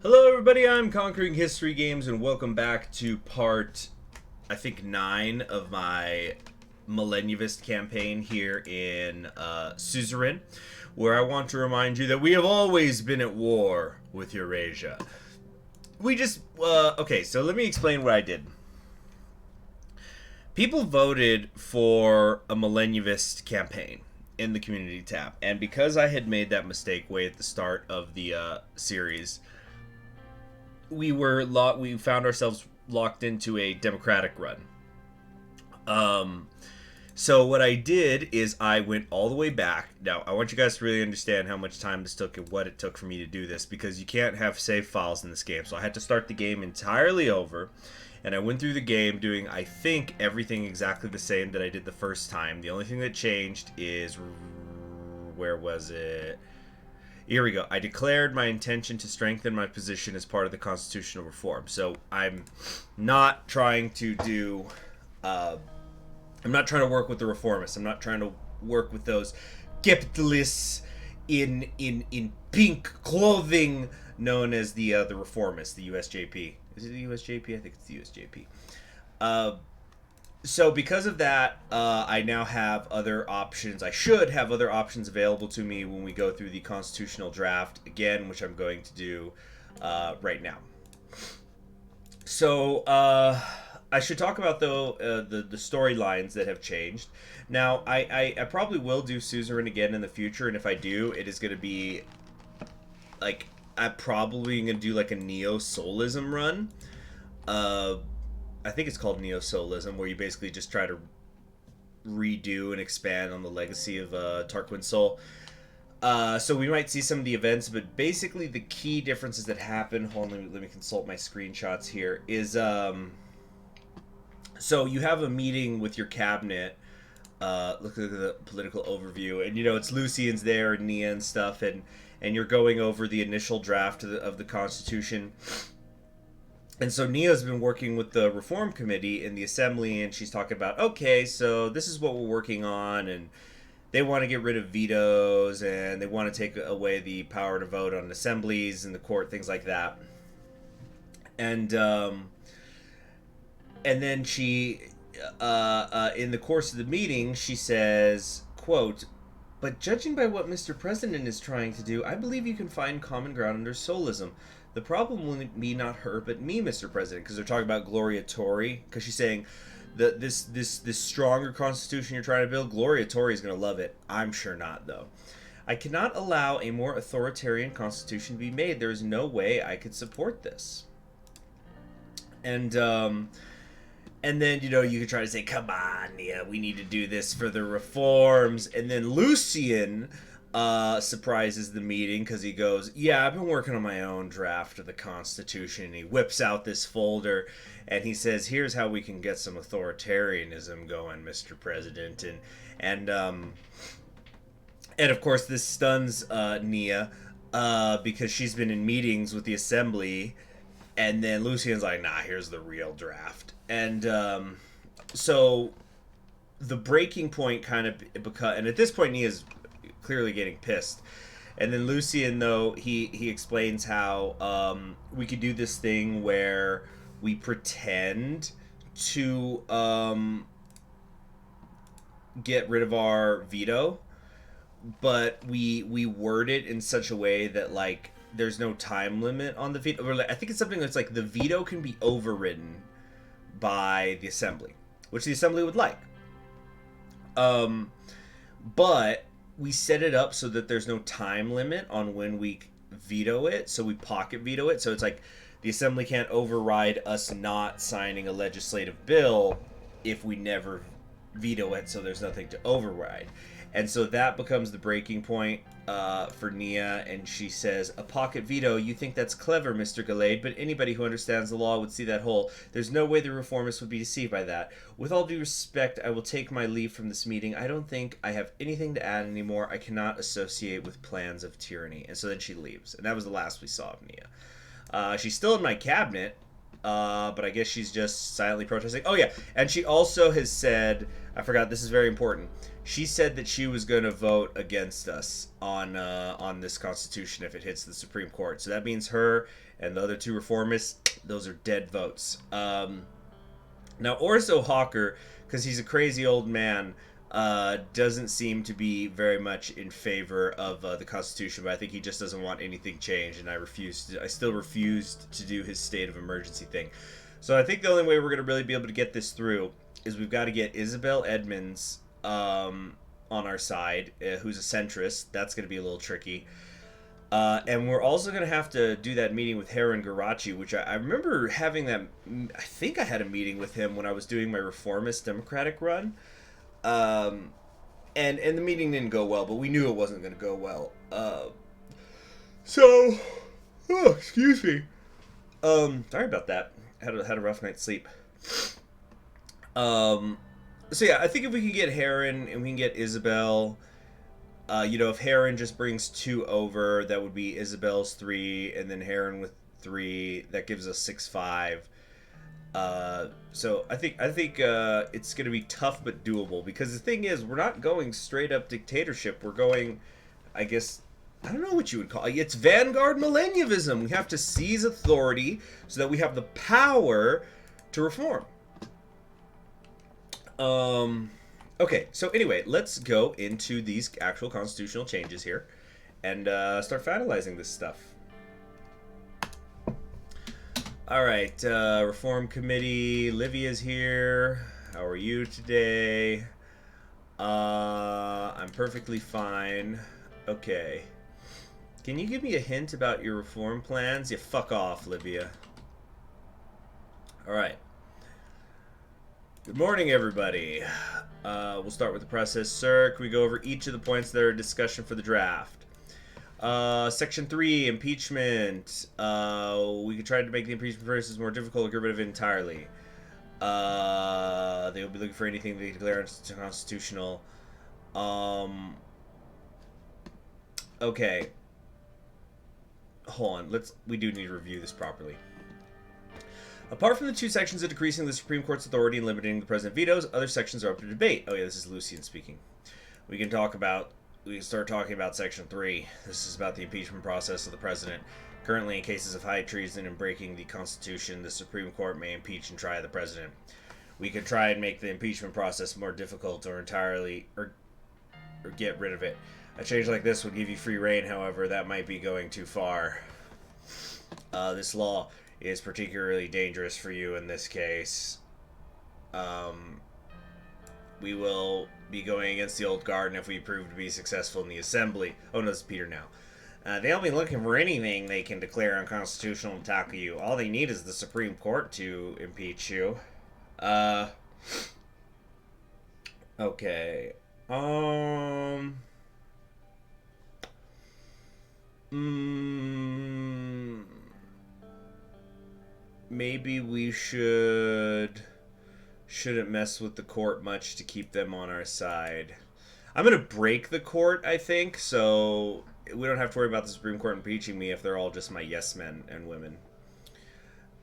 Hello, everybody. I'm Conquering History Games, and welcome back to part, I think, 9 of my Malenyevist campaign here in Suzerain, where I want to remind you that we have always been at war with Eurasia. Okay, so let me explain what I did. People voted for a Malenyevist campaign in the community tab, and because I had made that mistake way at the start of the series, we found ourselves locked into a democratic run. So what I did is I went all the way back. Now I want you guys to really understand how much time this took and what it took for me to do this, because you can't have save files in this game. So I had to start the game entirely over, and I went through the game doing, I think, everything exactly the same that I did the first time. The only thing that changed is, where was it? Here we go. I declared my intention to strengthen my position as part of the constitutional reform. So I'm not trying to do. I'm not trying to work with the reformists. I'm not trying to work with those capitalists in pink clothing known as the reformists, the USJP. Is it the USJP? I think it's the USJP. So because of that, I now have other options. I should have other options available to me when we go through the constitutional draft again, which I'm going to do right now. So I should talk about, though, the storylines that have changed. Now, I probably will do Suzerain again in the future, and if I do, it is going to be like, I'm probably going to do like a neo-solism run. I think it's called neo-solism, where you basically just try to redo and expand on the legacy of Tarquin's Soul. So we might see some of the events, but basically the key differences that happen, hold on, let me consult my screenshots here, is, so you have a meeting with your cabinet, look at the political overview, and it's Lucian's there, and Nia and stuff, and you're going over the initial draft of the Constitution. And so Nia's been working with the Reform Committee in the Assembly, and she's talking about, okay, so this is what we're working on, and they want to get rid of vetoes, and they want to take away the power to vote on assemblies and the court, things like that. And then she, in the course of the meeting, she says, quote, "But judging by what Mr. President is trying to do, I believe you can find common ground under solism. The problem will be not her, but me, Mr. President," because they're talking about Gloria Tori, because she's saying that this stronger constitution you're trying to build, Gloria Tori is going to love it. I'm sure not, though. "I cannot allow a more authoritarian constitution to be made. There is no way I could support this." And then, you could try to say, come on, Nia, we need to do this for the reforms. And then Lucian surprises the meeting because he goes, "Yeah, I've been working on my own draft of the Constitution." And he whips out this folder and he says, "Here's how we can get some authoritarianism going, Mr. President." And of course this stuns Nia because she's been in meetings with the Assembly. And then Lucian's like, "Nah, here's the real draft." And so the breaking point kind of and at this point Nia's clearly getting pissed. And then Lucian, though, he explains how we could do this thing where we pretend to get rid of our veto, but we word it in such a way that, like, there's no time limit on the veto. Or I think it's something that's like the veto can be overridden by the Assembly, which the Assembly would like. But we set it up so that there's no time limit on when we veto it, so we pocket veto it. So it's like the Assembly can't override us not signing a legislative bill if we never veto it, so there's nothing to override. And so that becomes the breaking point for Nia, and she says, "A pocket veto, you think that's clever, Mr. Gallade, but anybody who understands the law would see that hole. There's no way the reformists would be deceived by that. With all due respect, I will take my leave from this meeting. I don't think I have anything to add anymore. I cannot associate with plans of tyranny." And so then she leaves, and that was the last we saw of Nia. She's still in my cabinet, but I guess she's just silently protesting. Oh yeah, and she also has said, I forgot, this is very important, she said that she was going to vote against us on this Constitution if it hits the Supreme Court. So that means her and the other 2 reformists, those are dead votes. Now, Orso Hawker, because he's a crazy old man, doesn't seem to be very much in favor of the Constitution, but I think he just doesn't want anything changed, and I still refused to do his state of emergency thing. So I think the only way we're going to really be able to get this through is we've got to get Isabel Edmonds on our side, who's a centrist. That's going to be a little tricky. And we're also going to have to do that meeting with Heron Garachi, which I remember having that. I think I had a meeting with him when I was doing my reformist Democratic run. And the meeting didn't go well, but we knew it wasn't going to go well. Excuse me. Sorry about that. Had a rough night's sleep. So yeah, I think if we can get Heron and we can get Isabel, if Heron just brings 2 over, that would be Isabel's 3, and then Heron with 3. That gives us 6-5. So I think it's going to be tough but doable, because the thing is, we're not going straight up dictatorship. We're going, I guess, I don't know what you would call it. It's Vanguard Malenyvism. We have to seize authority so that we have the power to reform. Okay, so anyway, let's go into these actual constitutional changes here and start finalizing this stuff. Alright, Reform Committee, Livia's here. How are you today? I'm perfectly fine. Okay. Can you give me a hint about your reform plans? Yeah, fuck off, Livia. Alright. Good morning, everybody. We'll start with the process, sir. Can we go over each of the points that are discussion for the draft? Section 3, impeachment. We could try to make the impeachment process more difficult or get rid of it entirely. They will be looking for anything they declare unconstitutional. Okay. Hold on. We do need to review this properly. Apart from the 2 sections of decreasing the Supreme Court's authority and limiting the president vetoes, other sections are up to debate. Oh yeah, this is Lucian speaking. We can start talking about Section 3. This is about the impeachment process of the president. Currently, in cases of high treason and breaking the Constitution, the Supreme Court may impeach and try the president. We could try and make the impeachment process more difficult or entirely or get rid of it. A change like this would give you free reign, however, that might be going too far. This law is particularly dangerous for you in this case. We will be going against the old guard, and if we prove to be successful in the assembly... Oh, no, it's Peter now. They'll be looking for anything they can declare unconstitutional and tackle you. All they need is the Supreme Court to impeach you. Okay. Maybe we shouldn't mess with the court much to keep them on our side. I'm going to break the court, I think, so we don't have to worry about the Supreme Court impeaching me if they're all just my yes men and women.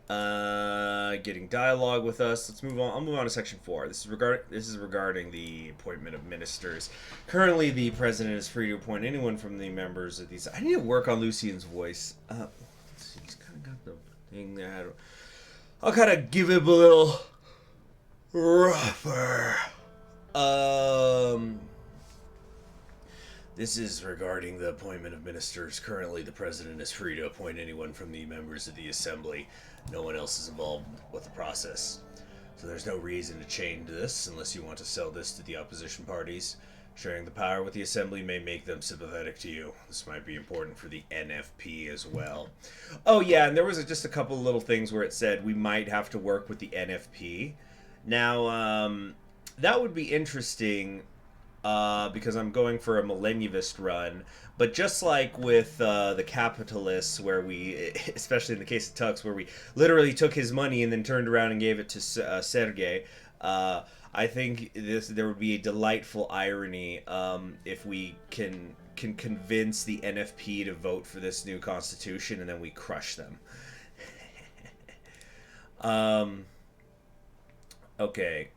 Getting dialogue with us. Let's move on. I'll move on to Section 4. This is regarding the appointment of ministers. Currently, the president is free to appoint anyone from the members of these. I need to work on Lucian's voice. Let's see, he's kind of got the thing there. I'll kind of give him a little rougher. This is regarding the appointment of ministers. Currently, the president is free to appoint anyone from the members of the assembly. No one else is involved with the process. So there's no reason to change this unless you want to sell this to the opposition parties. Sharing the power with the assembly may make them sympathetic to you. This might be important for the NFP as well. Oh yeah, and there was just a couple of little things where it said we might have to work with the NFP. Now, that would be interesting because I'm going for a Malenyevist run. But just like with the capitalists, where we, especially in the case of Tux, where we literally took his money and then turned around and gave it to Sergei, I think there would be a delightful irony if we can convince the NFP to vote for this new constitution and then we crush them. Okay,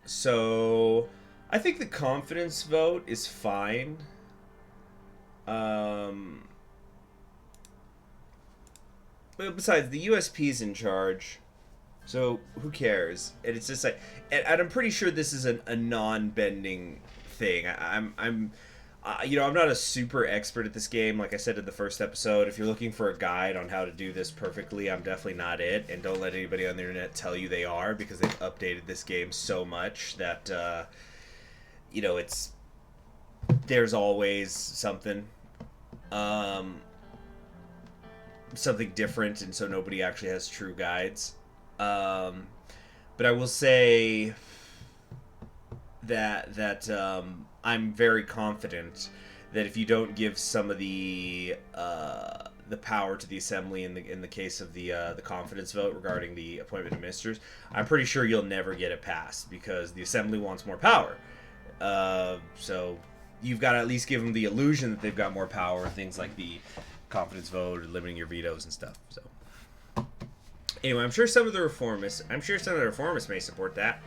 so I think the confidence vote is fine. besides, the USP's in charge, so who cares? And it's just like, and I'm pretty sure this is a non-bending thing. I'm not a super expert at this game. Like I said in the first episode, if you're looking for a guide on how to do this perfectly, I'm definitely not it. And don't let anybody on the internet tell you they are, because they've updated this game so much that it's there's always um, something different, and so nobody actually has true guides. But I will say I'm very confident that if you don't give some of the power to the assembly in the case of the confidence vote regarding the appointment of ministers, I'm pretty sure you'll never get it passed because the assembly wants more power. So you've got to at least give them the illusion that they've got more power, things like the confidence vote or limiting your vetoes and stuff. So anyway, I'm sure some of the reformists may support that.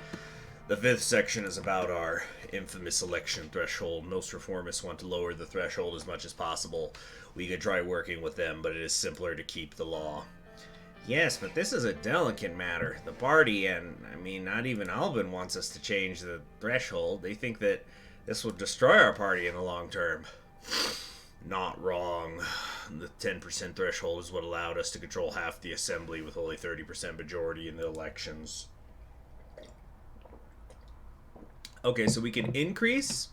The fifth section is about our infamous election threshold. Most reformists want to lower the threshold as much as possible. We could try working with them, but it is simpler to keep the law. Yes, but this is a delicate matter. The party, and not even Albin, wants us to change the threshold. They think that this will destroy our party in the long term. Not wrong. The 10% threshold is what allowed us to control half the assembly with only 30% majority in the elections. Okay, so we can increase,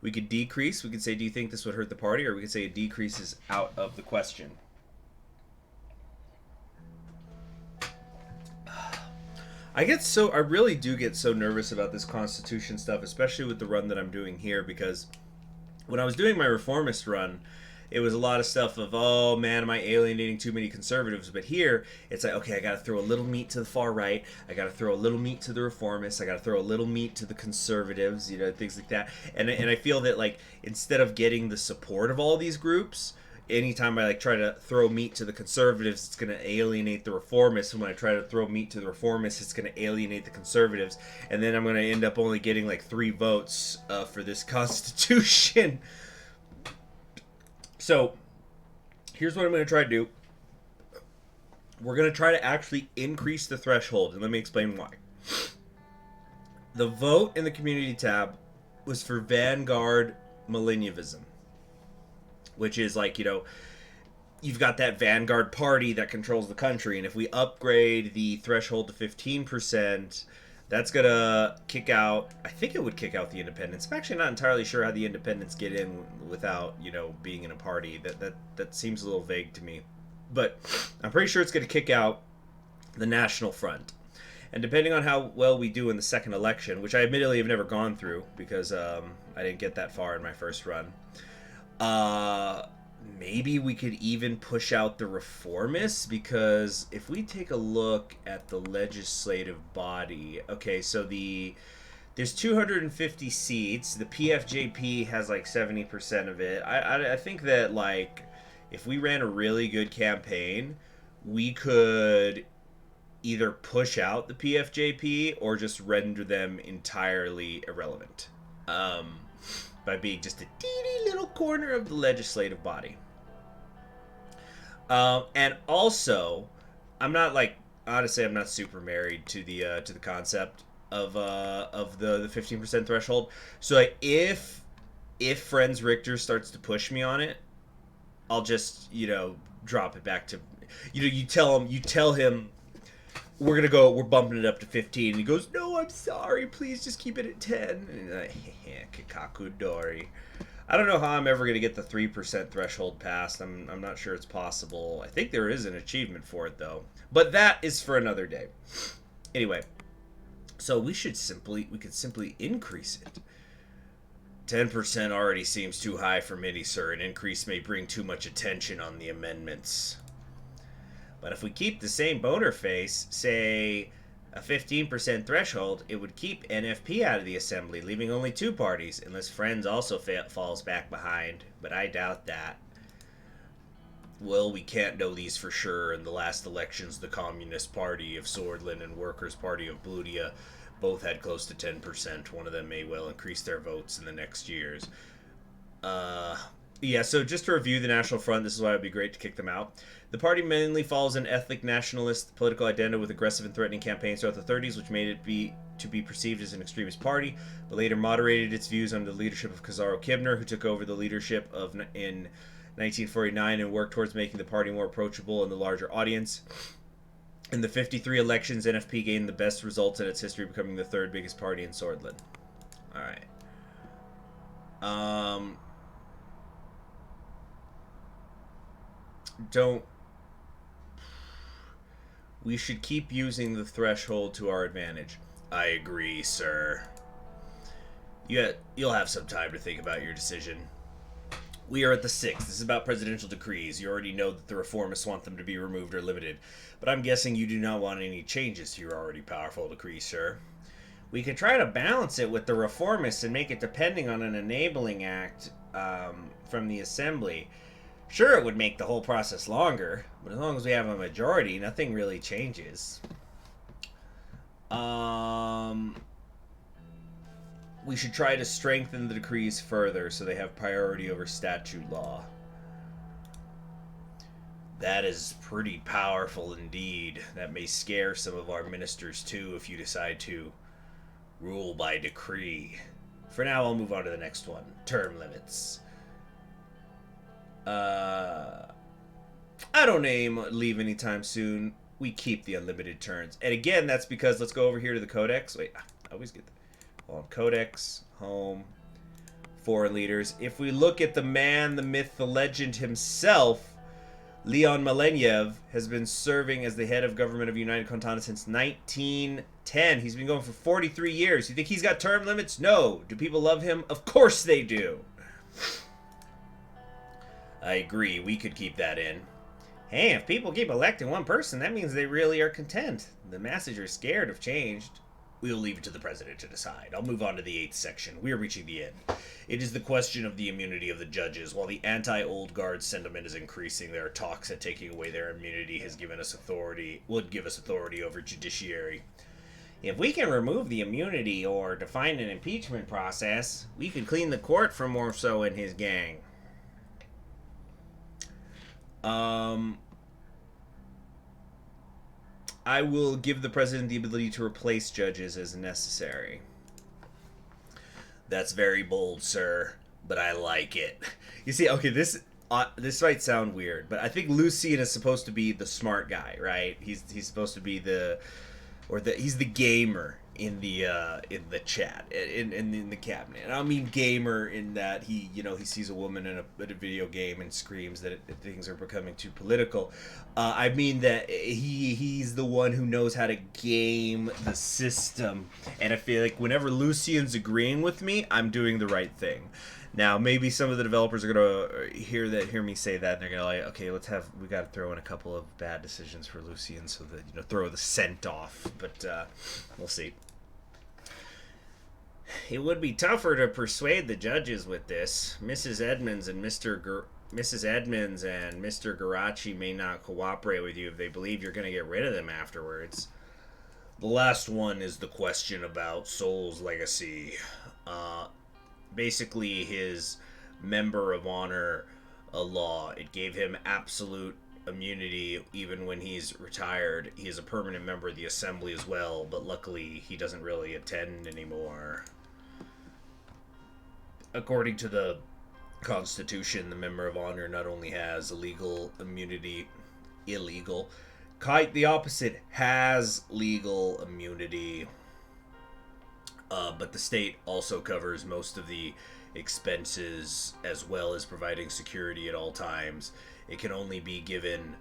we could decrease, we could say, do you think this would hurt the party? Or we could say a decrease is out of the question. I really do get so nervous about this Constitution stuff, especially with the run that I'm doing here, because when I was doing my reformist run, it was a lot of stuff of, oh man, am I alienating too many conservatives? But here, it's like, okay, I got to throw a little meat to the far right. I got to throw a little meat to the reformists. I got to throw a little meat to the conservatives, things like that. And I feel that, like, instead of getting the support of all these groups, anytime I try to throw meat to the conservatives, it's going to alienate the reformists. And when I try to throw meat to the reformists, it's going to alienate the conservatives. And then I'm going to end up only getting 3 votes for this Constitution. So, here's what I'm going to try to do. We're going to try to actually increase the threshold, and let me explain why. The vote in the community tab was for Vanguard Malenyevist, which is you've got that Vanguard party that controls the country, and if we upgrade the threshold to 15%, that's going to kick out, I think it would kick out the independents. I'm actually not entirely sure how the independents get in without, being in a party. That seems a little vague to me. But I'm pretty sure it's going to kick out the National Front. And depending on how well we do in the second election, which I admittedly have never gone through because I didn't get that far in my first run, maybe we could even push out the reformists, because if we take a look at the legislative body, okay, so there's 250 seats. The PFJP has 70% of it. I think that if we ran a really good campaign, we could either push out the PFJP or just render them entirely irrelevant. By being just a teeny little corner of the legislative body. And also, I'm not honestly, I'm not super married to the concept of the 15% threshold. So if Friends Richter starts to push me on it, I'll just drop it back to you tell him we're bumping it up to 15, and he goes, no, I'm sorry, please just keep it at 10. And Kikakudori. I don't know how I'm ever going to get the 3% threshold passed. I'm not sure it's possible. I think there is an achievement for it, though. But that is for another day. Anyway, so we could simply increase it. 10% already seems too high for many, sir. An increase may bring too much attention on the amendments. But if we keep the same boner face, say a 15% threshold, it would keep NFP out of the assembly, leaving only 2 parties, unless Friends also falls back behind. But I doubt that. Well, we can't know these for sure. In the last elections, the Communist Party of Swordland and Workers' Party of Bludia both had close to 10%. One of them may well increase their votes in the next years. Yeah, so just to review the National Front, this is why it would be great to kick them out. The party mainly follows an ethnic nationalist political agenda with aggressive and threatening campaigns throughout the 30s, which made it to be perceived as an extremist party, but later moderated its views under the leadership of Khazaro Kibner, who took over the leadership in 1949 and worked towards making the party more approachable in the larger audience. In the 53 elections, NFP gained the best results in its history, becoming the third biggest party in Swordland. All right. We should keep using the threshold to our advantage. I agree, sir. You'll have some time to think about your decision. We are at the 6th. This is about presidential decrees. You already know that the reformists want them to be removed or limited, but I'm guessing you do not want any changes to your already powerful decrees, sir. We could try to balance it with the reformists and make it depending on an enabling act from the assembly. Sure, it would make the whole process longer, but as long as we have a majority, nothing really changes. We should try to strengthen the decrees further so they have priority over statute law. That is pretty powerful indeed. That may scare some of our ministers too if you decide to rule by decree. For now, I'll move on to the next one. Term limits. I don't leave anytime soon. We keep the unlimited turns. And again, that's because, let's go over here to the Codex. Wait, I always get that. Hold on. Codex, home, foreign leaders. If we look at the man, the myth, the legend himself, Leon Malenyevist has been serving as the head of government of United Kontana since 1910. He's been going for 43 years. You think he's got term limits? No. Do people love him? Of course they do. I agree. We could keep that in. Hey, if people keep electing one person, that means they really are content. The masses are scared of change. We'll leave it to the president to decide. I'll move on to the 8th section. We are reaching the end. It is the question of the immunity of the judges. While the anti-old guard sentiment is increasing, there are talks that taking away their immunity would give us authority over judiciary. If we can remove the immunity or define an impeachment process, we could clean the court from Morso and his gang. I will give the president the ability to replace judges as necessary. That's very bold, sir, but I like it. You see, okay, this might sound weird, but I think Lucien is supposed to be the smart guy, right? He's supposed to be he's the gamer in the chat, in the cabinet. And I don't mean gamer in that he sees a woman in a video game and screams that things are becoming too political. I mean that he's the one who knows how to game the system, and I feel like whenever Lucien's agreeing with me, I'm doing the right thing. Now, maybe some of the developers are gonna hear me say that, and they're gonna okay, we got to throw in a couple of bad decisions for Lucien so that throw the scent off. But we'll see. It would be tougher to persuade the judges with this. Mrs. Edmonds and Mr. Garachi may not cooperate with you if they believe you're going to get rid of them afterwards. The last one is the question about Soul's legacy. Basically, his member of honor law, it gave him absolute immunity even when he's retired. He is a permanent member of the assembly as well, but luckily he doesn't really attend anymore. According to the Constitution, the member of honor not only has illegal immunity, quite the opposite, has legal immunity, but the state also covers most of the expenses as well as providing security at all times. It can only be given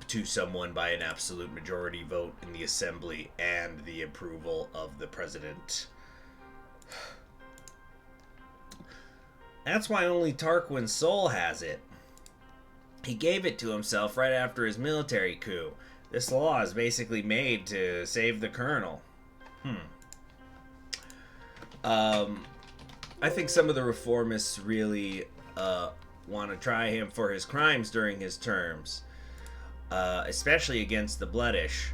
to someone by an absolute majority vote in the assembly and the approval of the president. That's why only Tarquin Sol has it. He gave it to himself right after his military coup. This law is basically made to save the colonel. I think some of the reformists really want to try him for his crimes during his terms, especially against the Bloodish.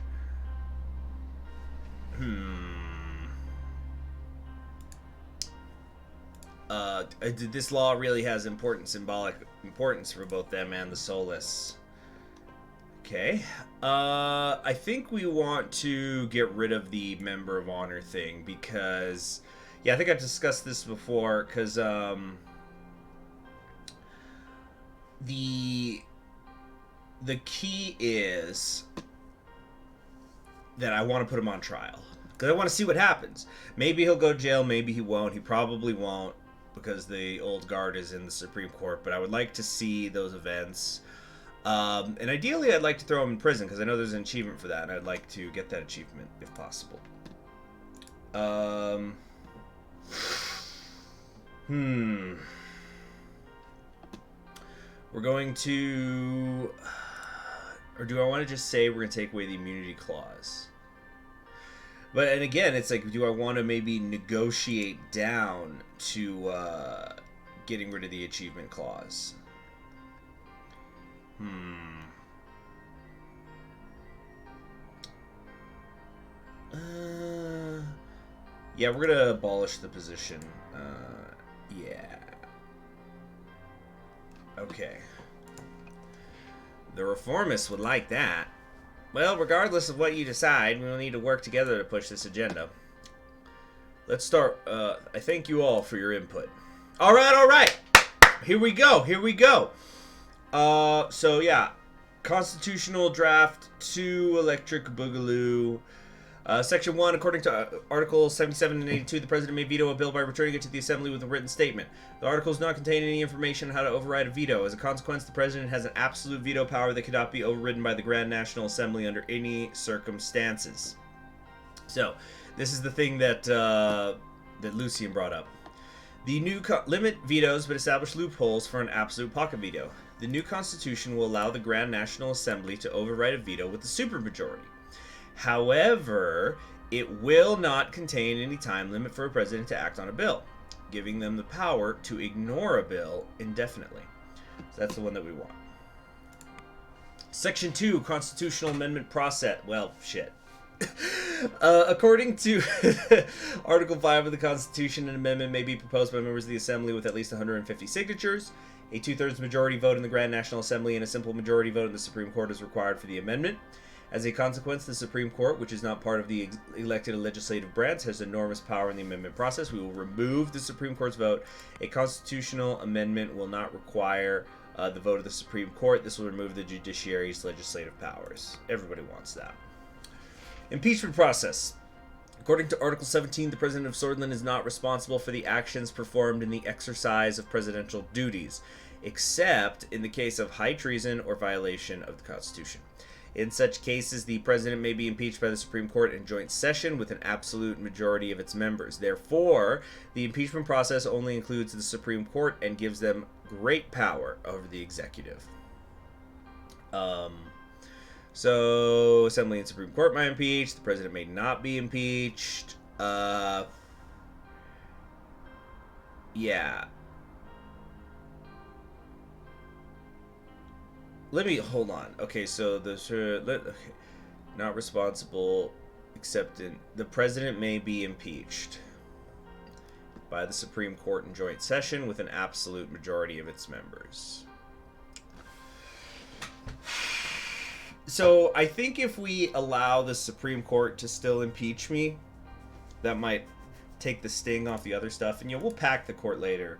This law really has symbolic importance for both them and the Solus. Okay. I think we want to get rid of the Member of Honor thing because, yeah, I think I've discussed this before because the key is that I want to put him on trial because I want to see what happens. Maybe he'll go to jail, maybe he won't. He probably won't because the old guard is in the Supreme Court, but I would like to see those events. And ideally, I'd like to throw him in prison because I know there's an achievement for that, and I'd like to get that achievement if possible. We're going to... Or do I want to just say we're going to take away the immunity clause? But, and again, it's like, do I want to maybe negotiate down to getting rid of the achievement clause? Yeah, we're going to abolish the position. Yeah. Okay. The reformists would like that. Well, regardless of what you decide, we will need to work together to push this agenda. Let's start. I thank you all for your input. All right. Here we go. So yeah, Constitutional Draft 2, Electric Boogaloo. Section 1, according to Articles 77 and 82, the President may veto a bill by returning it to the Assembly with a written statement. The articles do not contain any information on how to override a veto. As a consequence, the President has an absolute veto power that cannot be overridden by the Grand National Assembly under any circumstances. So, this is the thing that Lucien brought up. The new limit vetoes but establish loopholes for an absolute pocket veto. The new Constitution will allow the Grand National Assembly to override a veto with a supermajority. However, it will not contain any time limit for a president to act on a bill, giving them the power to ignore a bill indefinitely. So that's the one that we want. Section 2, Constitutional Amendment Process. Well, shit. According to Article 5 of the Constitution, an amendment may be proposed by members of the Assembly with at least 150 signatures. A two-thirds majority vote in the Grand National Assembly and a simple majority vote in the Supreme Court is required for the amendment. As a consequence, the Supreme Court, which is not part of the elected legislative branch, has enormous power in the amendment process. We will remove the Supreme Court's vote. A constitutional amendment will not require the vote of the Supreme Court. This will remove the judiciary's legislative powers. Everybody wants that. Impeachment process. According to Article 17, the President of Swordland is not responsible for the actions performed in the exercise of presidential duties, except in the case of high treason or violation of the Constitution. In such cases, the President may be impeached by the Supreme Court in joint session with an absolute majority of its members. Therefore, the impeachment process only includes the Supreme Court and gives them great power over the executive. So, Assembly and Supreme Court might impeach. The President may not be impeached. Yeah. Let me hold on. Okay, so not responsible, except the President may be impeached by the Supreme Court in joint session with an absolute majority of its members. So I think if we allow the Supreme Court to still impeach me, that might take the sting off the other stuff, and we'll pack the court later.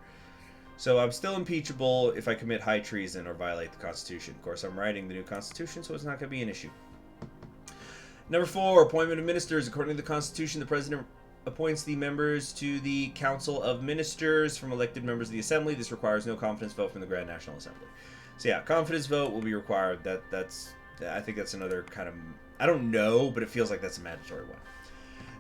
So I'm still impeachable if I commit high treason or violate the Constitution. Of course, I'm writing the new Constitution, so it's not going to be an issue. Number 4, appointment of ministers. According to the Constitution, the President appoints the members to the Council of Ministers from elected members of the Assembly. This requires no confidence vote from the Grand National Assembly. So yeah, confidence vote will be required. I think that's another kind of... I don't know, but it feels like that's a mandatory one.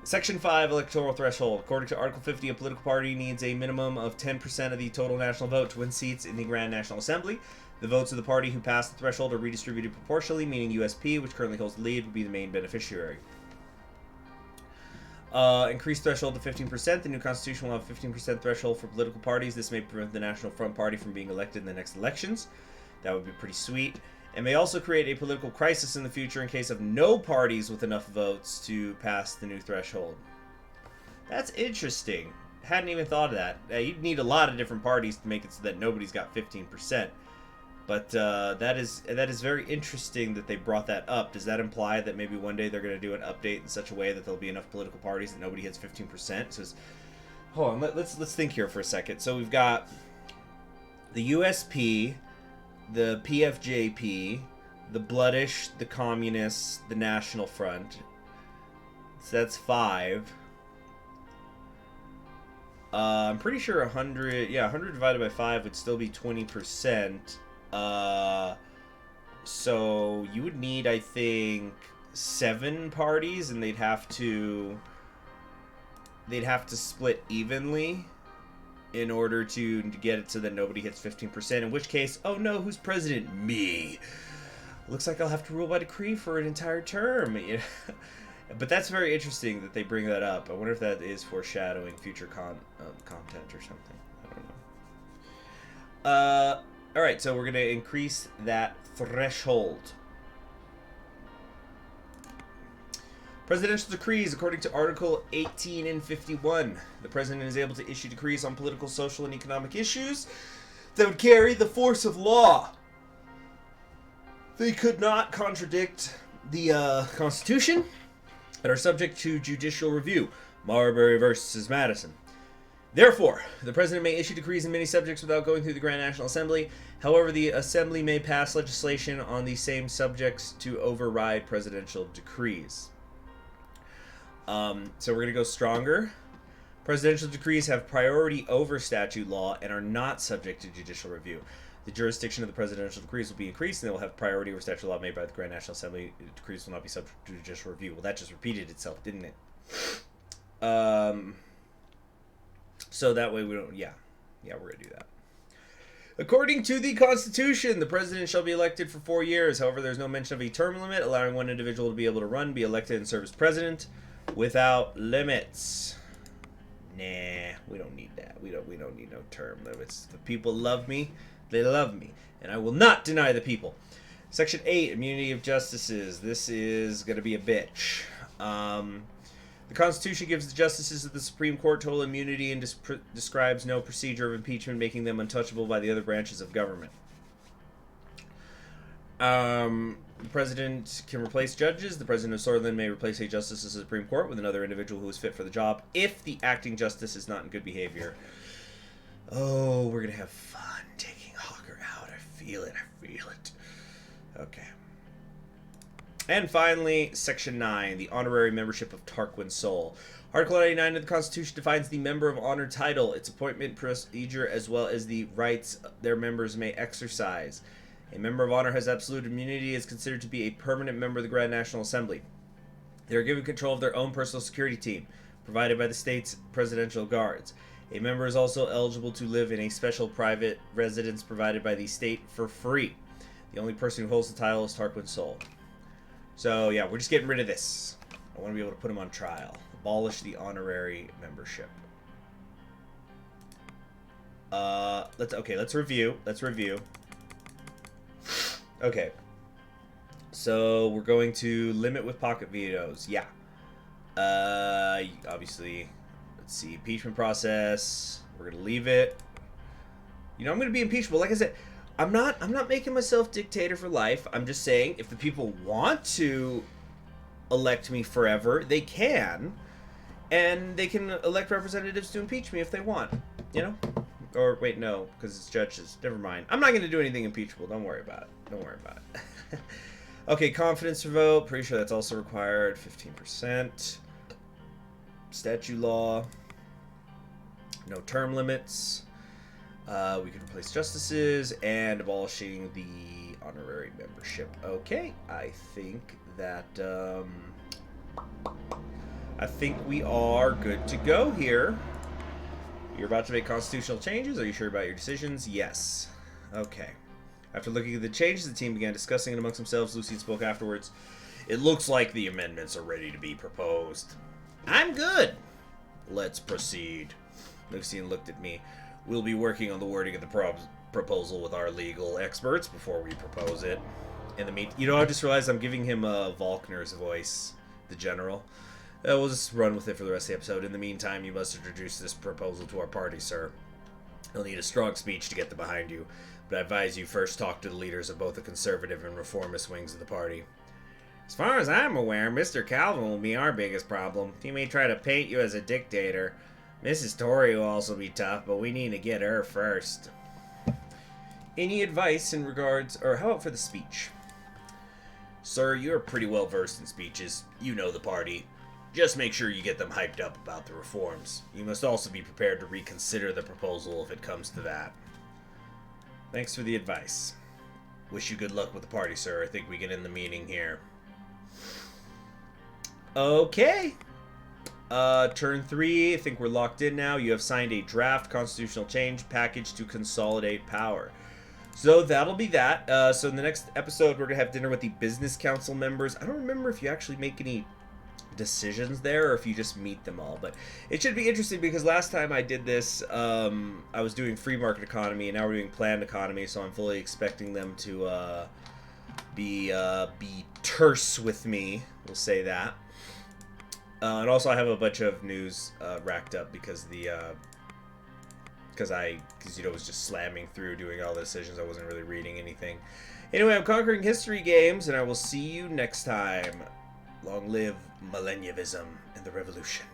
Section 5, electoral threshold. According to Article 50, a political party needs a minimum of 10% of the total national vote to win seats in the Grand National Assembly. The votes of the party who pass the threshold are redistributed proportionally, meaning USP, which currently holds the lead, would be the main beneficiary. Increased threshold to 15%. The new constitution will have a 15% threshold for political parties. This may prevent the National Front Party from being elected in the next elections. That would be pretty sweet. And may also create a political crisis in the future in case of no parties with enough votes to pass the new threshold. That's interesting. hadn't even thought of that. You'd need a lot of different parties to make it so that nobody's got 15%. But that is very interesting that they brought that up. Does that imply that maybe one day they're going to do an update in such a way that there'll be enough political parties that nobody hits 15%? So hold on, let's think here for a second. So we've got the USP, the PFJP, the Bloodish, the Communists, the National Front. So that's 5. I'm pretty sure 100 divided by 5 would still be 20%. So you would need, I think, 7 parties, and they'd have to split evenly in order to get it so that nobody hits 15%, in which case, oh no, who's president? Me. Looks like I'll have to rule by decree for an entire term. But that's very interesting that they bring that up. I wonder if that is foreshadowing future content or something. I don't know. Alright, so we're going to increase that threshold. Presidential decrees. According to Article 18 and 51, the president is able to issue decrees on political, social, and economic issues that would carry the force of law. They could not contradict the Constitution and are subject to judicial review. Marbury versus Madison. Therefore, the president may issue decrees in many subjects without going through the Grand National Assembly. However, the Assembly may pass legislation on these same subjects to override presidential decrees. So we're going to go stronger. Presidential decrees have priority over statute law and are not subject to judicial review. The jurisdiction of the presidential decrees will be increased, and they will have priority over statute law made by the Grand National Assembly. The decrees will not be subject to judicial review. Well, that just repeated itself, didn't it? So that way we don't... Yeah, we're going to do that. According to the Constitution, the president shall be elected for 4 years. However, there's no mention of a term limit, allowing one individual to be able to run, be elected, and serve as president without limits. Nah, we don't need that. We don't need no term limits. The people love me. They love me, and I will not deny the people. Section 8, immunity of justices. This is going to be a bitch. The Constitution gives the justices of the Supreme Court total immunity and describes no procedure of impeachment, making them untouchable by the other branches of government. The president can replace judges. The president of Switzerland may replace a justice of the Supreme Court with another individual who is fit for the job if the acting justice is not in good behavior. Oh, we're going to have fun taking Hawker out. I feel it. Okay. And finally, Section 9, the honorary membership of Tarquin Sol. Article 99 of the Constitution defines the member of honor title, its appointment procedure, as well as the rights their members may exercise. A member of honor has absolute immunity, is considered to be a permanent member of the Grand National Assembly. They are given control of their own personal security team, provided by the state's presidential guards. A member is also eligible to live in a special private residence provided by the state for free. The only person who holds the title is Tarquin Sol. So, yeah, we're just getting rid of this. I want to be able to put him on trial. Abolish the honorary membership. Let's review. Okay. So, we're going to limit with pocket vetoes. Yeah. Obviously, let's see. Impeachment process. We're going to leave it. I'm going to be impeachable. Like I said, I'm not making myself dictator for life. I'm just saying, if the people want to elect me forever, they can. And they can elect representatives to impeach me if they want. Or, wait, no, because it's judges. Never mind. I'm not going to do anything impeachable. Don't worry about it. Okay, confidence vote. Pretty sure that's also required. 15%. Statute law. No term limits. We could replace justices and abolishing the honorary membership. Okay, I think that we are good to go here. You're about to make constitutional changes. Are you sure about your decisions? Yes. Okay. After looking at the changes, the team began discussing it amongst themselves. Lucien spoke afterwards. It looks like the amendments are ready to be proposed. I'm good. Let's proceed. Lucien looked at me. We'll be working on the wording of the proposal with our legal experts before we propose it. In the I just realized I'm giving him Volkner's voice, the general. We'll just run with it for the rest of the episode. In the meantime, you must introduce this proposal to our party, sir. You'll need a strong speech to get them behind you, but I advise you first talk to the leaders of both the conservative and reformist wings of the party. As far as I'm aware, Mr. Calvin will be our biggest problem. He may try to paint you as a dictator. Mrs. Tory will also be tough, but we need to get her first. Any advice in regards, or how about for the speech? Sir, you're pretty well versed in speeches. You know the party. Just make sure you get them hyped up about the reforms. You must also be prepared to reconsider the proposal if it comes to that. Thanks for the advice. Wish you good luck with the party, sir. I think we can end the meeting here. Okay. Turn 3. I think we're locked in now. You have signed a draft constitutional change package to consolidate power. So that'll be that. So in the next episode, we're going to have dinner with the business council members. I don't remember if you actually make any decisions there or if you just meet them all, but it should be interesting because last time I did this, I was doing free market economy, and now we're doing planned economy, so I'm fully expecting them to be terse with me. We'll say that. And also I have a bunch of news racked up because because was just slamming through doing all the decisions. I wasn't really reading anything. Anyway, I'm conquering history games, and I will see you next time. Long live Malenyevist and the revolution.